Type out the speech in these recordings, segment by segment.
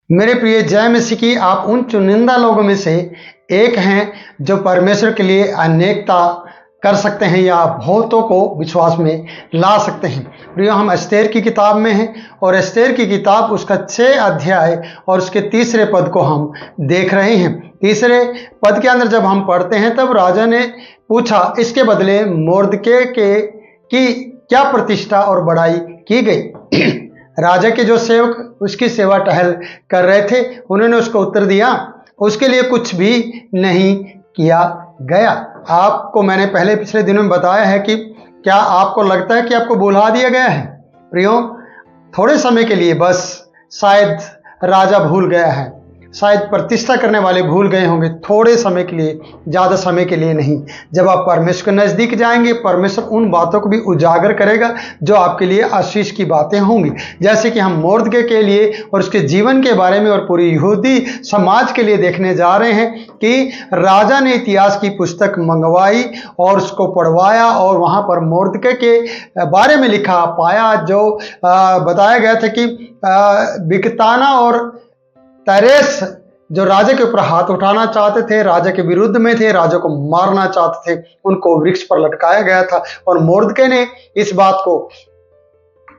मेरे प्रिय जय मसीह की आप उन चुनिंदा लोगों में से एक हैं जो परमेश्वर के लिए अनेकता कर सकते हैं या बहुतों को विश्वास में ला सकते हैं। प्रियो, हम एस्तेर की किताब में हैं और एस्तेर की किताब उसका 6 अध्याय और उसके तीसरे पद को हम देख रहे हैं। तीसरे पद के अंदर जब हम पढ़ते हैं तब राजा ने पूछा, इसके बदले मोर्दके की क्या प्रतिष्ठा और बड़ाई की गई। राजा के जो सेवक उसकी सेवा टहल कर रहे थे उन्होंने उसको उत्तर दिया, उसके लिए कुछ भी नहीं किया गया। आपको मैंने पहले पिछले दिनों में बताया है कि क्या आपको लगता है कि आपको बुला दिया गया है? प्रियो, थोड़े समय के लिए बस शायद राजा भूल गया है, शायद प्रतिष्ठा करने वाले भूल गए होंगे, थोड़े समय के लिए, ज़्यादा समय के लिए नहीं। जब आप परमेश्वर के नज़दीक जाएंगे, परमेश्वर उन बातों को भी उजागर करेगा जो आपके लिए आशीष की बातें होंगी। जैसे कि हम मोर्दके के लिए और उसके जीवन के बारे में और पूरी यहूदी समाज के लिए देखने जा रहे हैं कि राजा ने इतिहास की पुस्तक मंगवाई और उसको पढ़वाया और वहाँ पर मोर्दके के बारे में लिखा पाया, जो बताया गया था कि बिकताना और तरेस जो राजा के ऊपर हाथ उठाना चाहते थे, राजा के विरुद्ध में थे, राजा को मारना चाहते थे, उनको वृक्ष पर लटकाया गया था और मोर्दके ने इस बात को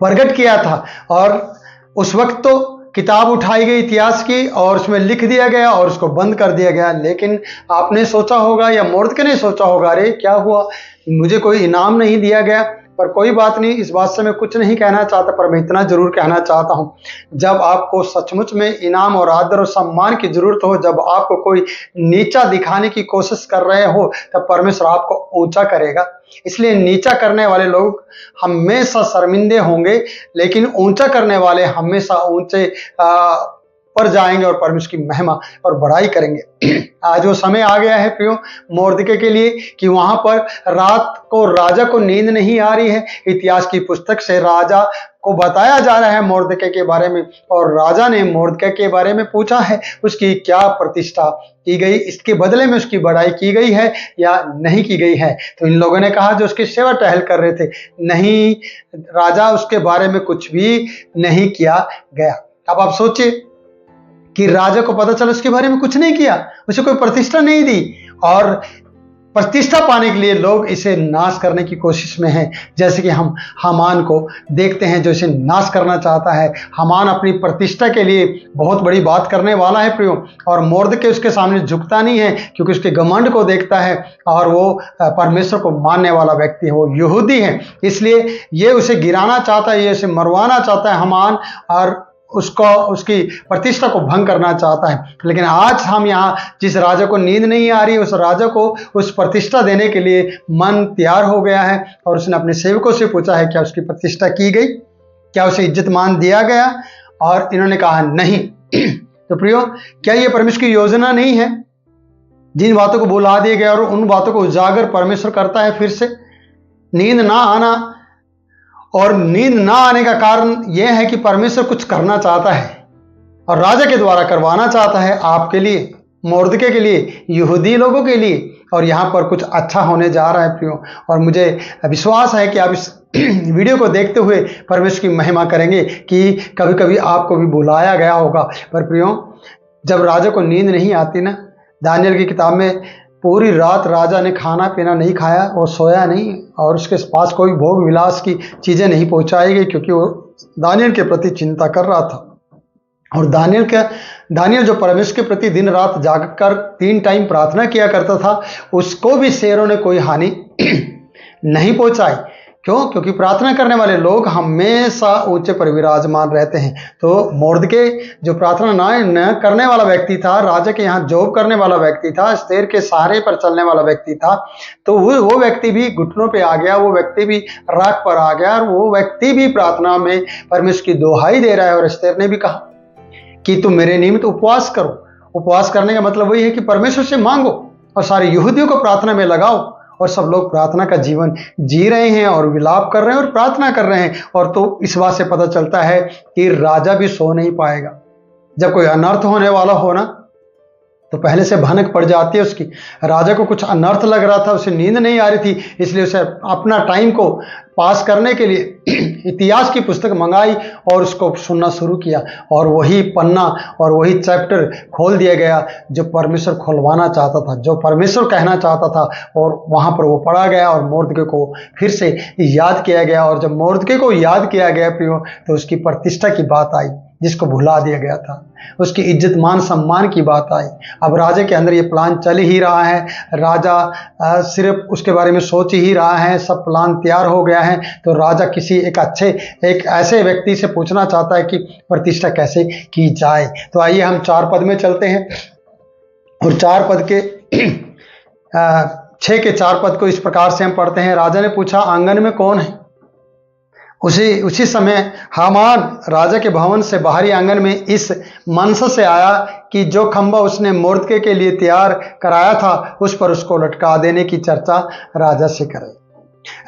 प्रकट किया था। और उस वक्त तो किताब उठाई गई इतिहास की और उसमें लिख दिया गया और उसको बंद कर दिया गया। लेकिन आपने सोचा होगा या मोर्दके ने सोचा होगा, अरे क्या हुआ, मुझे कोई इनाम नहीं दिया गया। पर कोई बात नहीं, इस बात से मैं कुछ नहीं कहना चाहता, पर मैं इतना जरूर कहना चाहता हूँ, जब आपको सचमुच में इनाम और आदर और सम्मान की जरूरत हो, जब आपको कोई नीचा दिखाने की कोशिश कर रहे हो, तब परमेश्वर आपको ऊंचा करेगा। इसलिए नीचा करने वाले लोग हमेशा शर्मिंदे होंगे, लेकिन ऊंचा करने वाले हमेशा ऊंचे पर जाएंगे और परमेश्वर की महिमा और बड़ाई करेंगे। आज वो समय आ गया है प्रियो मोर्दके के लिए कि वहां पर रात को राजा को नींद नहीं आ रही है। इतिहास की पुस्तक से राजा को बताया जा रहा है मोर्दके के बारे में, और राजा ने मोर्दके के बारे में पूछा है उसकी क्या प्रतिष्ठा की गई, इसके बदले में उसकी बड़ाई की गई है या नहीं की गई है। तो इन लोगों ने कहा जो उसकी सेवा टहल कर रहे थे, नहीं, राजा उसके बारे में कुछ भी नहीं किया गया। अब आप सोचिए कि राजा को पता चला उसके बारे में कुछ नहीं किया, उसे कोई प्रतिष्ठा नहीं दी, और प्रतिष्ठा पाने के लिए लोग इसे नाश करने की कोशिश में हैं। जैसे कि हम हामान को देखते हैं जो इसे नाश करना चाहता है। हामान अपनी प्रतिष्ठा के लिए बहुत बड़ी बात करने वाला है प्रियो, और मोर्दके उसके सामने झुकता नहीं है क्योंकि उसके घमंड को देखता है और वो परमेश्वर को मानने वाला व्यक्ति है, वो यहूदी है, इसलिए ये उसे गिराना चाहता है, ये उसे मरवाना चाहता है हामान, और उसको उसकी प्रतिष्ठा को भंग करना चाहता है। लेकिन आज हम यहाँ जिस राजा को नींद नहीं आ रही, उस राजा को उस प्रतिष्ठा देने के लिए मन तैयार हो गया है, और उसने अपने सेवकों से पूछा है क्या उसकी प्रतिष्ठा की गई, क्या उसे इज्जत मान दिया गया, और इन्होंने कहा नहीं। तो प्रियो, क्या ये परमेश्वर की योजना नहीं है? जिन बातों को बुला दिया गया और उन बातों को उजागर परमेश्वर करता है फिर से। नींद ना आना, और नींद ना आने का कारण यह है कि परमेश्वर कुछ करना चाहता है और राजा के द्वारा करवाना चाहता है आपके लिए, मोर्दके के लिए, यहूदी लोगों के लिए, और यहाँ पर कुछ अच्छा होने जा रहा है प्रियो। और मुझे विश्वास है कि आप इस वीडियो को देखते हुए परमेश्वर की महिमा करेंगे कि कभी कभी आपको भी बुलाया गया होगा। पर प्रियो, जब राजा को नींद नहीं आती ना, दानियल की किताब में पूरी रात राजा ने खाना पीना नहीं खाया और सोया नहीं, और उसके पास कोई भोग विलास की चीजें नहीं पहुंचाई गई क्योंकि वो दानियल के प्रति चिंता कर रहा था। और दानियल जो परमेश्वर के प्रति दिन रात जागकर 3 टाइम प्रार्थना किया करता था, उसको भी शेरों ने कोई हानि नहीं पहुंचाई। क्यों? क्योंकि प्रार्थना करने वाले लोग हमेशा ऊंचे पर विराजमान रहते हैं। तो मोर्दके जो प्रार्थना न करने वाला व्यक्ति था, राजा के यहाँ जॉब करने वाला व्यक्ति था, एस्तेर के सहारे पर चलने वाला व्यक्ति था, तो वो व्यक्ति भी घुटनों पे आ गया, वो व्यक्ति भी राख पर आ गया, और वो व्यक्ति भी प्रार्थना में परमेश्वर की दोहाई दे रहा है। और एस्तेर ने भी कहा कि तुम मेरे निमित्त उपवास करो। उपवास करने का मतलब वही है कि परमेश्वर से मांगो और सारे यहूदियों को प्रार्थना में लगाओ। और सब लोग प्रार्थना का जीवन जी रहे हैं और विलाप कर रहे हैं और प्रार्थना कर रहे हैं। और तो इस बात से पता चलता है कि राजा भी सो नहीं पाएगा। जब कोई अनर्थ होने वाला हो ना, तो पहले से भनक पड़ जाती है उसकी। राजा को कुछ अनर्थ लग रहा था, उसे नींद नहीं आ रही थी, इसलिए उसे अपना टाइम को पास करने के लिए इतिहास की पुस्तक मंगाई और उसको सुनना शुरू किया, और वही पन्ना और वही चैप्टर खोल दिया गया जो परमेश्वर खुलवाना चाहता था, जो परमेश्वर कहना चाहता था, और वहाँ पर वो पढ़ा गया और मोर्दके को फिर से याद किया गया। और जब मोर्दके को याद किया गया प्रियो, तो उसकी प्रतिष्ठा की बात आई जिसको भुला दिया गया था, उसकी इज्जत मान सम्मान की बात आई। अब राजा के अंदर ये प्लान चल ही रहा है, राजा सिर्फ उसके बारे में सोच ही रहा है, सब प्लान तैयार हो गया है। तो राजा किसी एक ऐसे व्यक्ति से पूछना चाहता है कि प्रतिष्ठा कैसे की जाए। तो आइए हम 4 पद में चलते हैं, और 4 पद के 6 के 4 पद को इस प्रकार से हम पढ़ते हैं। राजा ने पूछा, आंगन में कौन है? उसी समय हामान राजा के भवन से बाहरी आंगन में इस मनसा से आया कि जो खंबा उसने मोर्दके के लिए तैयार कराया था उस पर उसको लटका देने की चर्चा राजा से करे।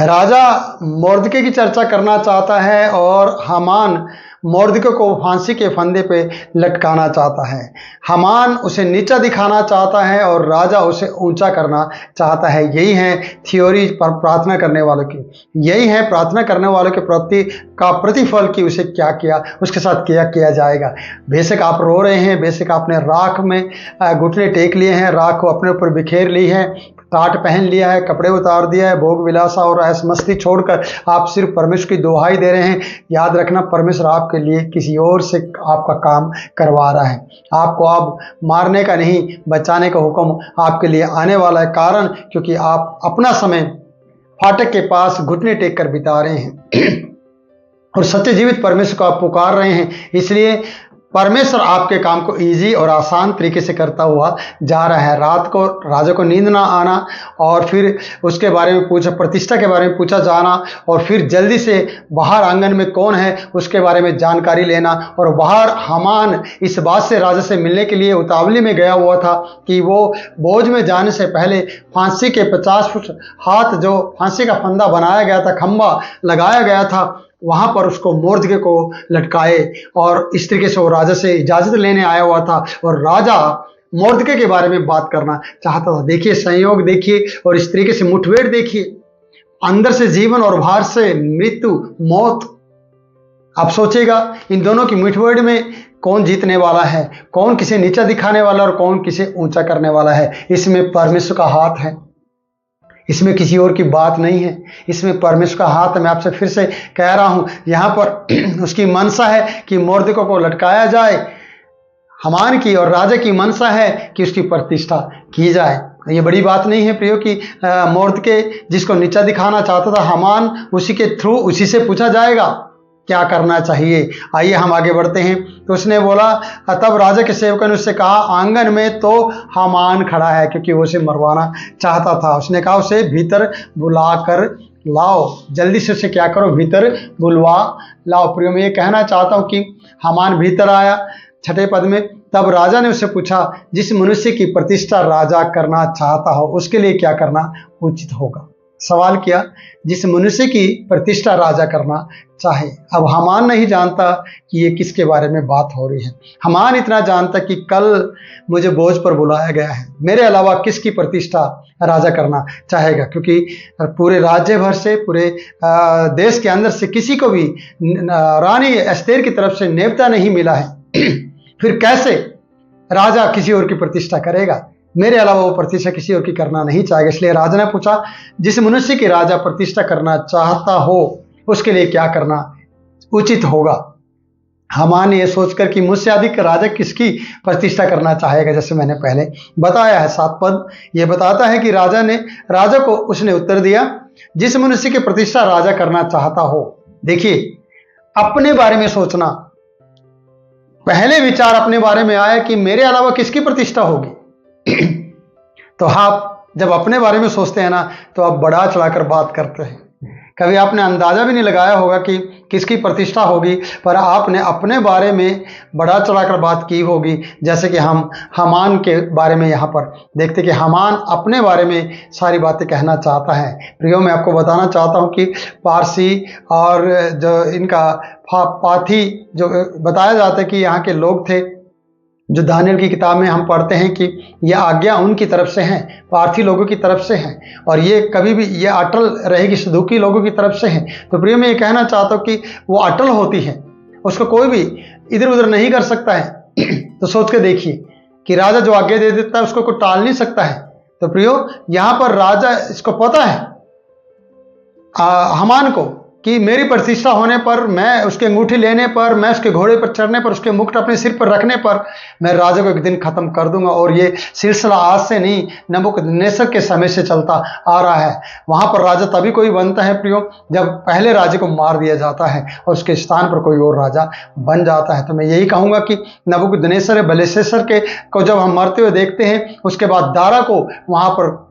राजा मोर्दके की चर्चा करना चाहता है और हामान मोर्दके को फांसी के फंदे पे लटकाना चाहता है। हामान उसे नीचा दिखाना चाहता है और राजा उसे ऊंचा करना चाहता है। यही है थ्योरी पर प्रार्थना करने वालों की, यही है प्रार्थना करने वालों के प्रति का प्रतिफल कि उसे क्या किया, उसके साथ क्या किया जाएगा। बेशक आप रो रहे हैं, बेशक आपने राख में घुटने टेक लिए हैं, राख को अपने ऊपर बिखेर ली है, टाट पहन लिया है, कपड़े उतार दिया है, भोग विलासा और ऐश मस्ती छोड़कर आप सिर्फ परमेश्वर की दुहाई दे रहे हैं। याद रखना, परमेश्वर आपके लिए किसी और से आपका काम करवा रहा है। आपको अब मारने का नहीं, बचाने का हुक्म आपके लिए आने वाला है। कारण क्योंकि आप अपना समय फाटक के पास घुटने टेक कर बिता रहे हैं और सत्य जीवित परमेश्वर को आप पुकार रहे हैं। इसलिए परमेश्वर आपके काम को इजी और आसान तरीके से करता हुआ जा रहा है। रात को राजा को नींद ना आना, और फिर उसके बारे में पूछा, प्रतिष्ठा के बारे में पूछा जाना, और फिर जल्दी से बाहर आंगन में कौन है उसके बारे में जानकारी लेना। और बाहर हामान इस बात से राजा से मिलने के लिए उतावली में गया हुआ था कि वो बोझ में जाने से पहले फांसी के 50 फुट हाथ, जो फांसी का फंदा बनाया गया था, खंबा लगाया गया था, वहां पर उसको मोर्दके को लटकाए। और इस तरीके से वो राजा से इजाजत लेने आया हुआ था और राजा मोर्दके के बारे में बात करना चाहता था। देखिए संयोग देखिए, और इस तरीके से मुठभेड़ देखिए, अंदर से जीवन और बाहर से मृत्यु मौत। आप सोचेगा इन दोनों की मुठभेड़ में कौन जीतने वाला है, कौन किसे नीचा दिखाने वाला और कौन किसे ऊंचा करने वाला है। इसमें परमेश्वर का हाथ है, इसमें किसी और की बात नहीं है, इसमें परमेश्वर का हाथ है। मैं आपसे फिर से कह रहा हूं, यहां पर उसकी मनसा है कि मोर्दके को लटकाया जाए, हामान की, और राजा की मनसा है कि उसकी प्रतिष्ठा की जाए। ये बड़ी बात नहीं है प्रियो कि मोर्दके जिसको नीचा दिखाना चाहता था हामान, उसी के थ्रू उसी से पूछा जाएगा क्या करना चाहिए। आइए हम आगे बढ़ते हैं। तो उसने बोला, तब राजा के सेवकों ने उससे कहा, आंगन में तो हामान खड़ा है, क्योंकि वो उसे मरवाना चाहता था। उसने कहा, उसे भीतर बुला कर लाओ, जल्दी से उसे क्या करो, भीतर बुलवा लाओ। प्रियो मैं ये कहना चाहता हूँ कि हामान भीतर आया। 6 पद में, तब राजा ने उससे पूछा, जिस मनुष्य की प्रतिष्ठा राजा करना चाहता हो उसके लिए क्या करना उचित होगा। सवाल किया, जिस मनुष्य की प्रतिष्ठा राजा करना चाहे। अब हामान नहीं जानता कि ये किसके बारे में बात हो रही है। हामान इतना जानता कि कल मुझे बोझ पर बुलाया गया है, मेरे अलावा किसकी प्रतिष्ठा राजा करना चाहेगा, क्योंकि पूरे राज्य भर से, पूरे देश के अंदर से किसी को भी रानी एस्तेर की तरफ से नेवता नहीं मिला है। फिर कैसे राजा किसी और की प्रतिष्ठा करेगा? मेरे अलावा वो प्रतिष्ठा किसी और की करना नहीं चाहेगा। इसलिए राजा ने पूछा, जिस मनुष्य की राजा प्रतिष्ठा करना चाहता हो उसके लिए क्या करना उचित होगा। हामान ये सोचकर कि मुझसे अधिक राजा किसकी प्रतिष्ठा करना चाहेगा, जैसे मैंने पहले बताया है। 7 पद ये बताता है कि राजा को उसने उत्तर दिया, जिस मनुष्य की प्रतिष्ठा राजा करना चाहता हो। देखिए, अपने बारे में सोचना, पहले विचार अपने बारे में आया कि मेरे अलावा किसकी प्रतिष्ठा होगी। तो आप जब अपने बारे में सोचते हैं ना, तो आप बढ़ा चढ़ाकर बात करते हैं। कभी आपने अंदाजा भी नहीं लगाया होगा कि किसकी प्रतिष्ठा होगी, पर आपने अपने बारे में बढ़ा चढ़ाकर बात की होगी। जैसे कि हम हामान के बारे में यहाँ पर देखते कि हामान अपने बारे में सारी बातें कहना चाहता है। प्रियो मैं आपको बताना चाहता हूँ कि पारसी और जो इनका पाथी जो बताया जाता है कि यहाँ के लोग थे, जो दानियल की किताब में हम पढ़ते हैं कि यह आज्ञा उनकी तरफ से है, पार्थी लोगों की तरफ से है, और ये कभी भी ये अटल रहेगी सदूकी लोगों की तरफ से है। तो प्रिय मैं ये कहना चाहता हूँ कि वो अटल होती है, उसको कोई भी इधर उधर नहीं कर सकता है। तो सोच के देखिए कि राजा जो आज्ञा दे देता है उसको कोई टाल नहीं सकता है। तो प्रियो यहाँ पर राजा इसको पता है हामान को कि मेरी प्रतिष्ठा होने पर, मैं उसके अंगूठी लेने पर, मैं उसके घोड़े पर चढ़ने पर, उसके मुकुट अपने सिर पर रखने पर मैं राजा को एक दिन खत्म कर दूंगा। और ये सिलसिला आज से नहीं, नबूकदनेस्सर के समय से चलता आ रहा है। वहां पर राजा तभी कोई बनता है प्रियो जब पहले राजा को मार दिया जाता है और उसके स्थान पर कोई और राजा बन जाता है। तो मैं यही कहूंगा कि नबूकदनेस्सर बेलशस्सर के को जब हम मरते हुए देखते हैं, उसके बाद दारा को वहां पर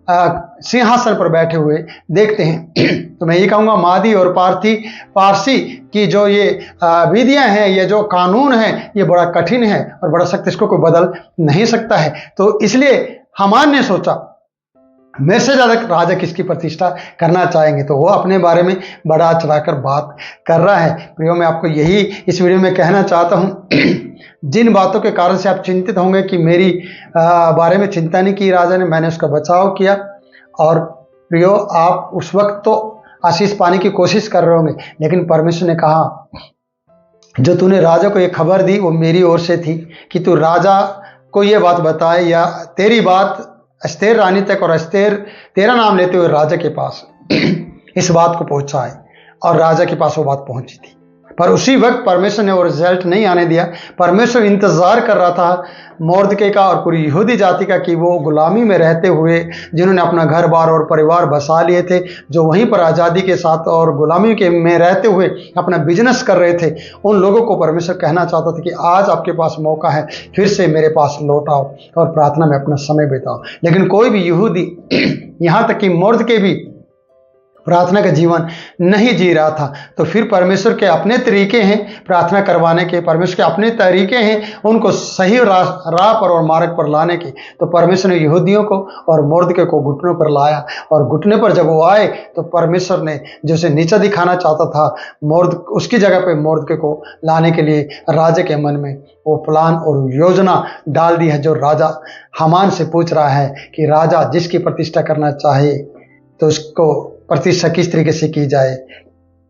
सिंहासन पर बैठे हुए देखते हैं। तो मैं ये कहूँगा मादी और पारसी की जो ये विधियाँ हैं, ये जो कानून है, ये बड़ा कठिन है और बड़ा सख्त, इसको कोई बदल नहीं सकता है। तो इसलिए हामान ने सोचा मेरे से ज़्यादा राजा किसकी प्रतिष्ठा करना चाहेंगे, तो वो अपने बारे में बढ़ा चढ़ाकर बात कर रहा है। प्रियो मैं आपको यही इस वीडियो में कहना चाहता हूँ। जिन बातों के कारण से आप चिंतित होंगे कि मेरी बारे में चिंता नहीं की राजा ने, मैंने उसका बचाव किया, और प्रियो आप उस वक्त तो आशीष पाने की कोशिश कर रहे होंगे, लेकिन परमेश्वर ने कहा जो तूने राजा को ये खबर दी वो मेरी ओर से थी कि तू राजा को ये बात बताए, या तेरी बात एस्तेर रानी तक और एस्तेर तेरा नाम लेते हुए राजा के पास इस बात को पहुंचाए। और राजा के पास वो बात पहुंची थी, पर उसी वक्त परमेश्वर ने वो रिजल्ट नहीं आने दिया। परमेश्वर इंतजार कर रहा था मोर्दके का और पूरी यहूदी जाति का कि वो गुलामी में रहते हुए, जिन्होंने अपना घर बार और परिवार बसा लिए थे, जो वहीं पर आज़ादी के साथ और गुलामी के में रहते हुए अपना बिजनेस कर रहे थे, उन लोगों को परमेश्वर कहना चाहता था कि आज आपके पास मौका है, फिर से मेरे पास लौट आओ और प्रार्थना में अपना समय बिताओ। लेकिन कोई भी यहूदी यहाँ तक कि मोर्दके भी प्रार्थना का जीवन नहीं जी रहा था। तो फिर परमेश्वर के अपने तरीके हैं प्रार्थना करवाने के, परमेश्वर के अपने तरीके हैं उनको सही राह पर और मार्ग पर लाने के। तो परमेश्वर ने यहूदियों को और मोर्दके को घुटनों पर लाया, और घुटने पर जब वो आए तो परमेश्वर ने जैसे नीचा दिखाना चाहता था उसकी जगह पे मोर्दके को लाने के लिए राजा के मन में वो प्लान और योजना डाल दी है, जो राजा हामान से पूछ रहा है कि राजा जिसकी प्रतिष्ठा करना चाहे तो उसको प्रतिष्ठा किस तरीके से की जाए,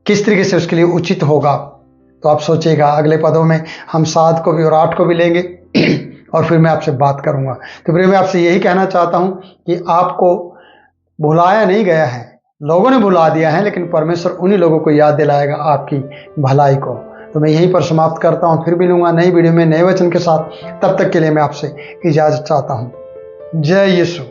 किस तरीके से उसके लिए उचित होगा। तो आप सोचिएगा, अगले पदों में हम 7 को भी और 8 को भी लेंगे और फिर मैं आपसे बात करूंगा। तो फिर मैं आपसे यही कहना चाहता हूं कि आपको भुलाया नहीं गया है, लोगों ने भुला दिया है, लेकिन परमेश्वर उन्हीं लोगों को याद दिलाएगा आपकी भलाई को। तो मैं यहीं पर समाप्त करता हूं, फिर मिलूंगा नई वीडियो में नए वचन के साथ। तब तक के लिए मैं आपसे इजाजत चाहता हूं। जय यीशु।